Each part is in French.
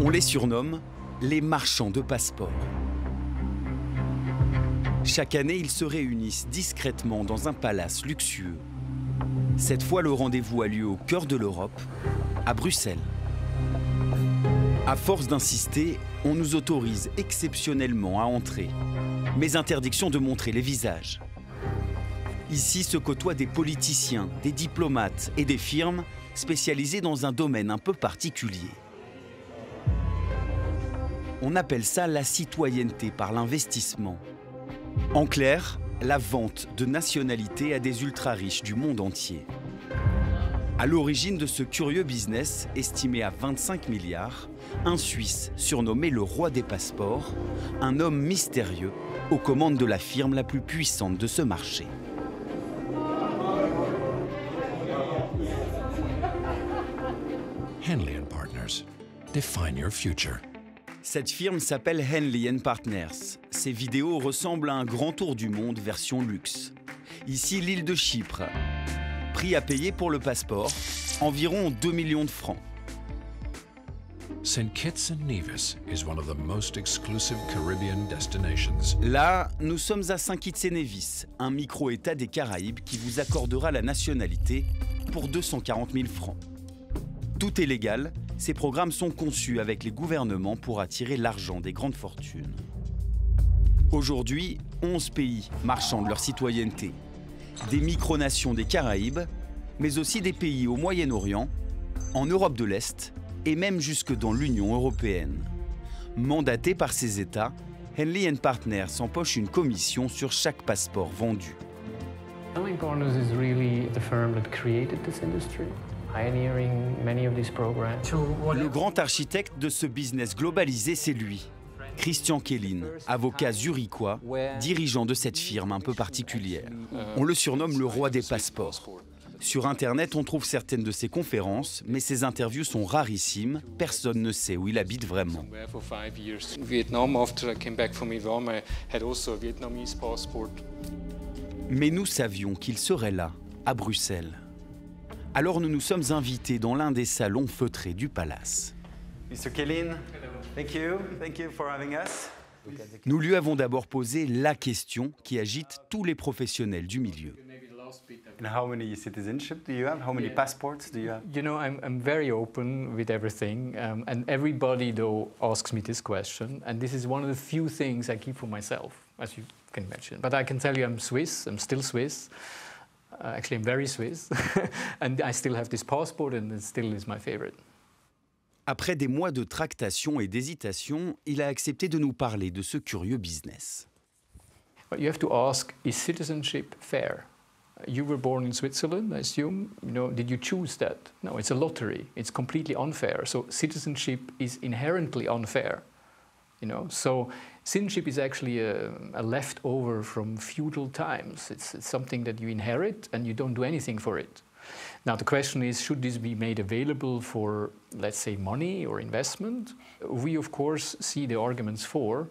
On les surnomme les marchands de passeports. Chaque année, ils se réunissent discrètement dans un palace luxueux. Cette fois, le rendez-vous a lieu au cœur de l'Europe, à Bruxelles. À force d'insister, on nous autorise exceptionnellement à entrer, mais interdiction de montrer les visages. Ici se côtoient des politiciens, des diplomates et des firmes spécialisées dans un domaine un peu particulier. On appelle ça la citoyenneté par l'investissement. En clair, la vente de nationalité à des ultra-riches du monde entier. À l'origine de ce curieux business, estimé à 25 milliards, un Suisse surnommé le roi des passeports, un homme mystérieux aux commandes de la firme la plus puissante de ce marché. Henley & Partners. Define your future. Cette firme s'appelle Henley & Partners. Ses vidéos ressemblent à un grand tour du monde version luxe. Ici, l'île de Chypre. Prix à payer pour le passeport, environ 2 millions de francs. St. Kitts and Nevis is one of the most exclusive Caribbean destinations. Là, nous sommes à Saint Kitts et Nevis, un micro-État des Caraïbes qui vous accordera la nationalité pour 240 000 francs. Tout est légal, ces programmes sont conçus avec les gouvernements pour attirer l'argent des grandes fortunes. Aujourd'hui, 11 pays marchandent leur citoyenneté. Des micronations des Caraïbes, mais aussi des pays au Moyen-Orient, en Europe de l'Est et même jusque dans l'Union européenne. Mandaté par ces États, Henley & Partners empoche une commission sur chaque passeport vendu. Henley & Partners is really the firm that created this industry. Pioneering many of these programs. Le grand architecte de ce business globalisé, c'est lui, Christian Kellin, avocat zurichois, dirigeant de cette firme un peu particulière. On le surnomme le roi des passeports. Sur Internet, on trouve certaines de ses conférences, mais ses interviews sont rarissimes. Personne ne sait où il habite vraiment. Mais nous savions qu'il serait là, à Bruxelles. Alors nous nous sommes invités dans l'un des salons feutrés du palace. Mr. Kellin, thank you for having us. Nous lui avons d'abord posé la question qui agite tous les professionnels du milieu. And how many citizenship do you have? How many passports do you have? You know, I'm very open with everything, and everybody though asks me this question, and this is one of the few things I keep for myself, as you can imagine. But I can tell you I'm Swiss, I'm still Swiss. Actually, I'm very Swiss, and I still have this passport, and it still is my favorite. Après des mois de tractation et d'hésitation, il a accepté de nous parler de ce curieux business. But you have to ask, is citizenship fair? You were born in Switzerland, I assume. You know, did you choose that? No, it's a lottery. It's completely unfair. So citizenship is inherently unfair. You know, so citizenship is actually a leftover from feudal times. It's something that you inherit and you don't do anything for it. Now the question is, should this be made available for, let's say, money or investment? We of course see the arguments for,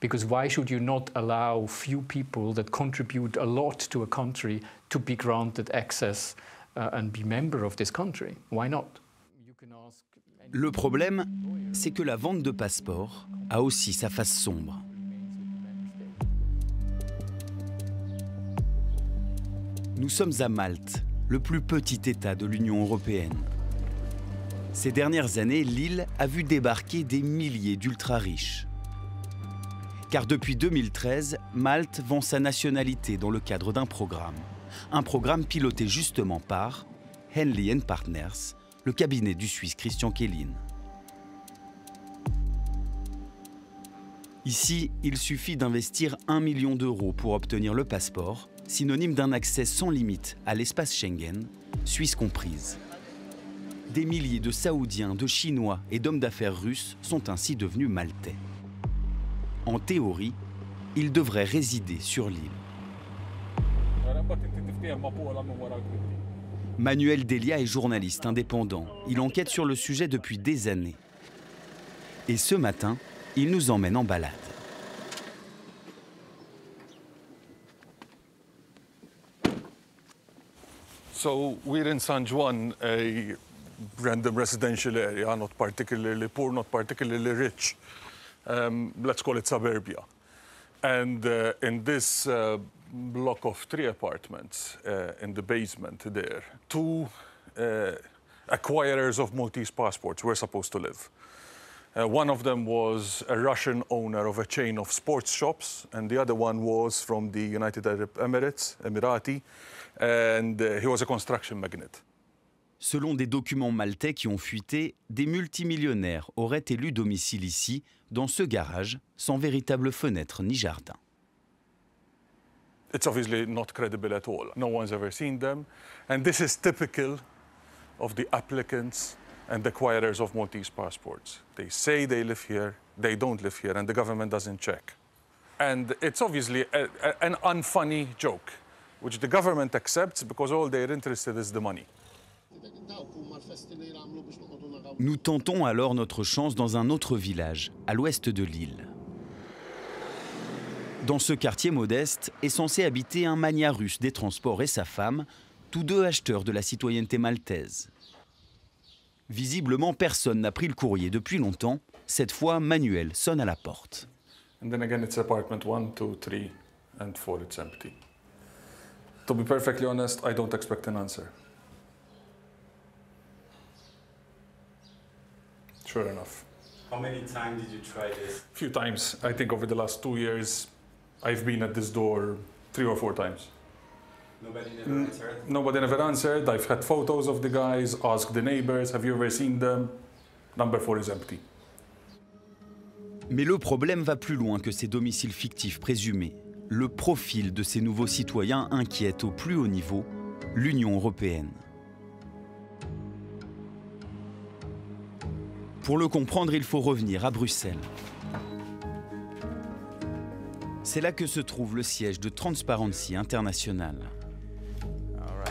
because why should you not allow few people that contribute a lot to a country to be granted access and be member of this country? Why not? Le problème, c'est que la vente de passeports a aussi sa face sombre. Nous sommes à Malte, le plus petit État de l'Union européenne. Ces dernières années, l'île a vu débarquer des milliers d'ultra-riches. Car depuis 2013, Malte vend sa nationalité dans le cadre d'un programme. Un programme piloté justement par Henley & Partners, le cabinet du Suisse Christian Kellin. Ici, il suffit d'investir 1 million d'euros pour obtenir le passeport, synonyme d'un accès sans limite à l'espace Schengen, Suisse comprise. Des milliers de Saoudiens, de Chinois et d'hommes d'affaires russes sont ainsi devenus maltais. En théorie, ils devraient résider sur l'île. Manuel Delia est journaliste indépendant. Il enquête sur le sujet depuis des années. Et ce matin, il nous emmène en balade. So we're in San Juan, random residential area, not particularly poor, not particularly rich. Let's call it suburbia. And in this block of 3 apartments in the basement there, 2 acquirers of Maltese passports were supposed to live. One of them was a Russian owner of a chain of sports shops, and the other one was from the United Arab Emirates, Emirati, and he was a construction magnate. Selon des documents maltais qui ont fuité, des multimillionnaires auraient élu domicile ici, dans ce garage, sans véritable fenêtre ni jardin. It's obviously not credible at all. No one's ever seen them, and this is typical of the applicants and acquirers of Maltese passports. They say they live here, they don't live here, and the government doesn't check. And it's obviously an unfunny joke, which the government accepts because all they're interested is the money. Nous tentons alors notre chance dans un autre village, à l'ouest de l'île. Dans ce quartier modeste est censé habiter un magnat russe des transports et sa femme, tous 2 acheteurs de la citoyenneté maltaise. Visiblement, personne n'a pris le courrier depuis longtemps. Cette fois, Manuel sonne à la porte. And then again, it's apartment 1, 2, 3, and 4, it's empty. To be perfectly honest, I don't expect an answer. Sure enough. How many times did you try this? A few times. I think over the last 2 years, I've been at this door 3 or 4 times. Nobody never answered? Nobody never answered. I've had photos of the guys, asked the neighbors, have you ever seen them? Number 4 is empty. Mais le problème va plus loin que ces domiciles fictifs présumés. Le profil de ces nouveaux citoyens inquiète au plus haut niveau, l'Union européenne. Pour le comprendre, il faut revenir à Bruxelles. C'est là que se trouve le siège de Transparency International.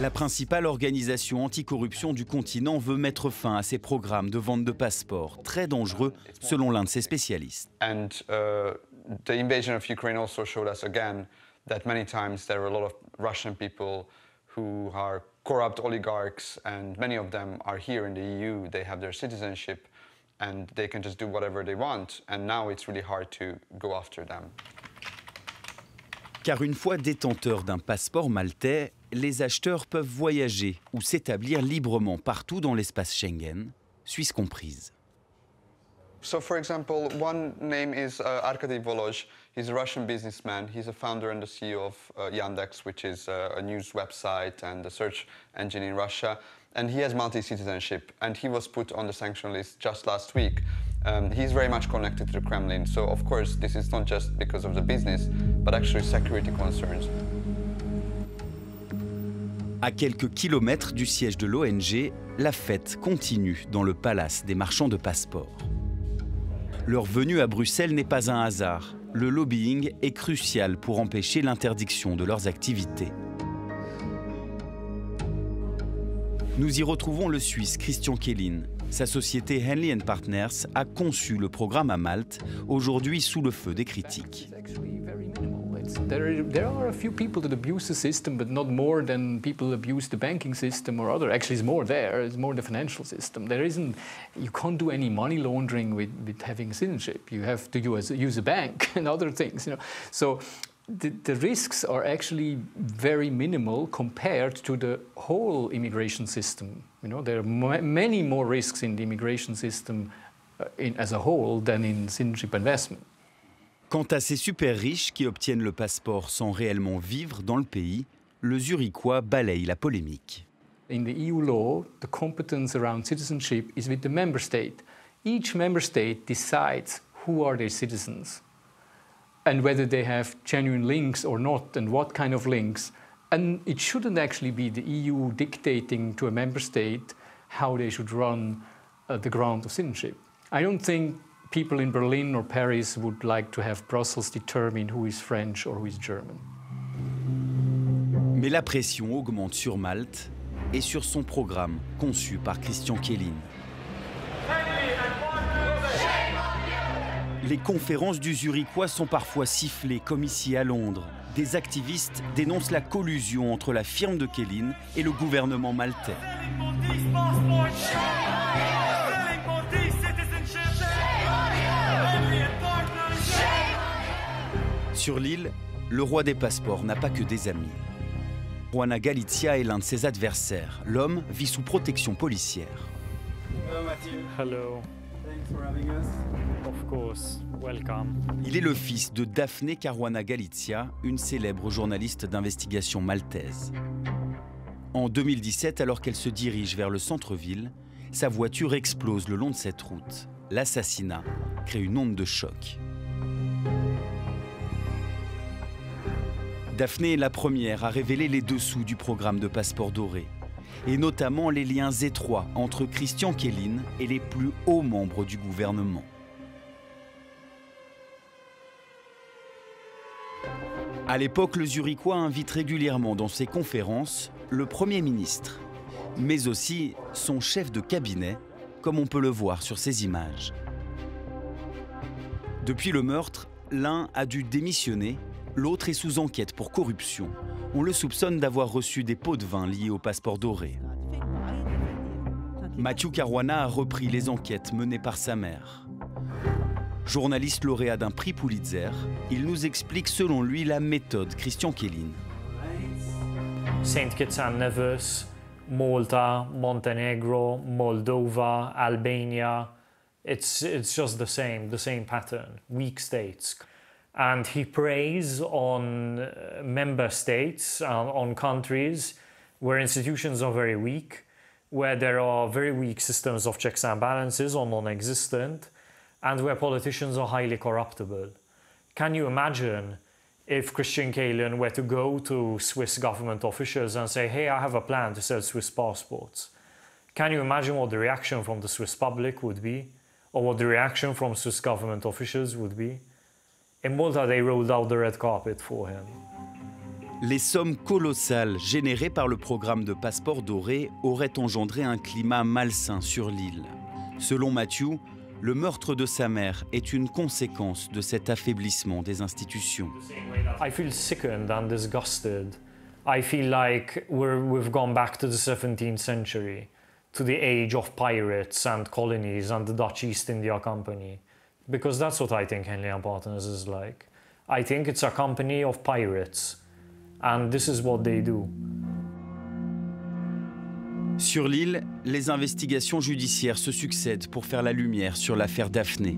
La principale organisation anticorruption du continent veut mettre fin à ces programmes de vente de passeports, très dangereux selon l'un de ses spécialistes. And the invasion of Ukraine also showed us again that many times there are a lot of Russian people who are corrupt oligarchs, and many of them are here in the EU. They have their citizenship and they can just do whatever they want, and now it's really hard to go after them. Car une fois détenteurs d'un passeport maltais, les acheteurs peuvent voyager ou s'établir librement partout dans l'espace Schengen, Suisse comprise. So, for example, one name is Arkady Volozh. He's a Russian businessman. He's a founder and the CEO of Yandex, which is a news website and a search engine in Russia. And he has multi-citizenship, and he was put on the sanction list just last week. He's very much connected to the Kremlin, so of course this is not just because of the business, but actually security concerns. À quelques kilomètres du siège de l'ONG, la fête continue dans le palace des marchands de passeports. Leur venue à Bruxelles n'est pas un hasard. Le lobbying est crucial pour empêcher l'interdiction de leurs activités. Nous y retrouvons le Suisse Christian Kehlin. Sa société Henley & Partners a conçu le programme à Malte, aujourd'hui sous le feu des critiques. There are a few people that abuse the system, but not more than people abuse the banking system or other. Actually, it's more there. It's more the financial system. There isn't. You can't do any money laundering with having citizenship. You have to use a bank and other things. You know, so the risks are actually very minimal compared to the whole immigration system. You know, there are many more risks in the immigration system as a whole than in citizenship investment. Quant à ces super riches qui obtiennent le passeport sans réellement vivre dans le pays, le Zurichois balaye la polémique. In the EU law, the competence around citizenship is with the member state. Each member state decides who are their citizens and whether they have genuine links or not and what kind of links. And it shouldn't actually be the EU dictating to a member state how they should run the grant of citizenship. I don't think people in Berlin or Paris would like to have Brussels determine who is French or who is German. Mais la pression augmente sur Malte et sur son programme conçu par Christian Kehlin. Les conférences du Zurichois sont parfois sifflées comme ici à Londres. Des activistes dénoncent la collusion entre la firme de Kehlin et le gouvernement maltais. Sur l'île, le roi des passeports n'a pas que des amis. Caruana Galizia est l'un de ses adversaires. L'homme vit sous protection policière. Hello, Matthew. Hello, Thanks for having us. of course, welcome. Il est le fils de Daphne Caruana Galizia, une célèbre journaliste d'investigation maltaise. En 2017, alors qu'elle se dirige vers le centre-ville, sa voiture explose le long de cette route. L'assassinat crée une onde de choc. Daphne est la première à révéler les dessous du programme de passeport doré, et notamment les liens étroits entre Christian Kjellin et les plus hauts membres du gouvernement. À l'époque, le Zurichois invite régulièrement dans ses conférences le Premier ministre, mais aussi son chef de cabinet, comme on peut le voir sur ces images. Depuis le meurtre, l'un a dû démissionner, l'autre est sous enquête pour corruption. On le soupçonne d'avoir reçu des pots de vin liés au passeport doré. Matthew Caruana a repris les enquêtes menées par sa mère. Journaliste lauréat d'un prix Pulitzer, il nous explique selon lui la méthode Christian Kjellin. St. Kitts and Nevis, Malta, Montenegro, Moldova, Albania. It's just the same pattern, weak states. And he preys on member states, on countries where institutions are very weak, where there are very weak systems of checks and balances or non-existent, and where politicians are highly corruptible. Can you imagine if Christian Kjellin were to go to Swiss government officials and say, hey, I have a plan to sell Swiss passports? Can you imagine what the reaction from the Swiss public would be? Or what the reaction from Swiss government officials would be? In Malta, they rolled out the red carpet for him. Les sommes colossales générées par le programme de passeport doré auraient engendré un climat malsain sur l'île. Selon Matthew, le meurtre de sa mère est une conséquence de cet affaiblissement des institutions. I feel sickened and disgusted. I feel like we've gone back to the 17th century, to the age of pirates and colonies and the Dutch East India Company. Because that's what I think Henley & Partners is like. I think it's a company of pirates, and this is what they do. Sur l'île, les investigations judiciaires se succèdent pour faire la lumière sur l'affaire Daphne.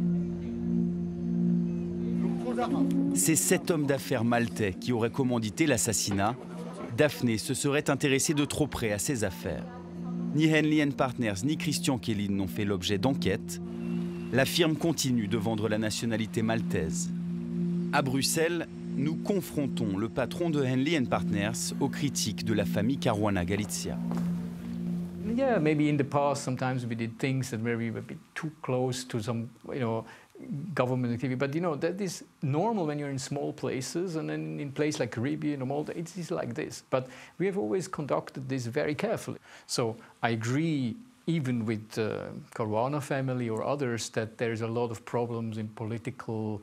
C'est cet homme d'affaires maltais qui aurait commandité l'assassinat. Daphne se serait intéressé de trop près à ses affaires. Ni Henley & Partners ni Christian Kjellin n'ont fait l'objet d'enquêtes. La firme continue de vendre la nationalité maltaise. À Bruxelles, nous confrontons le patron de Henley & Partners aux critiques de la famille Caruana Galizia. Yeah, maybe in the past sometimes we did things that were a bit too close to some, government activity. But that is normal when you're in small places, and then in places like Caribbean or Malta, it is like this. But we have always conducted this very carefully. So I agree, even with the Caruana family or others, that there's a lot of problems in political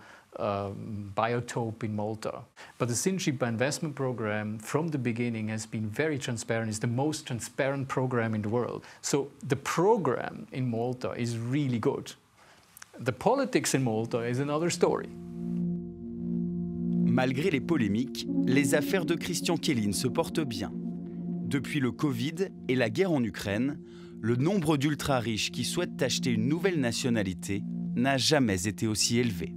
biotope in Malta. But the Citizenship by Investment program from the beginning has been very transparent. It's the most transparent program in the world. So the program in Malta is really good. The politics in Malta is another story. Malgré les polémiques, les affaires de Christian Kjellin se portent bien. Depuis le Covid et la guerre en Ukraine, le nombre d'ultra-riches qui souhaitent acheter une nouvelle nationalité n'a jamais été aussi élevé.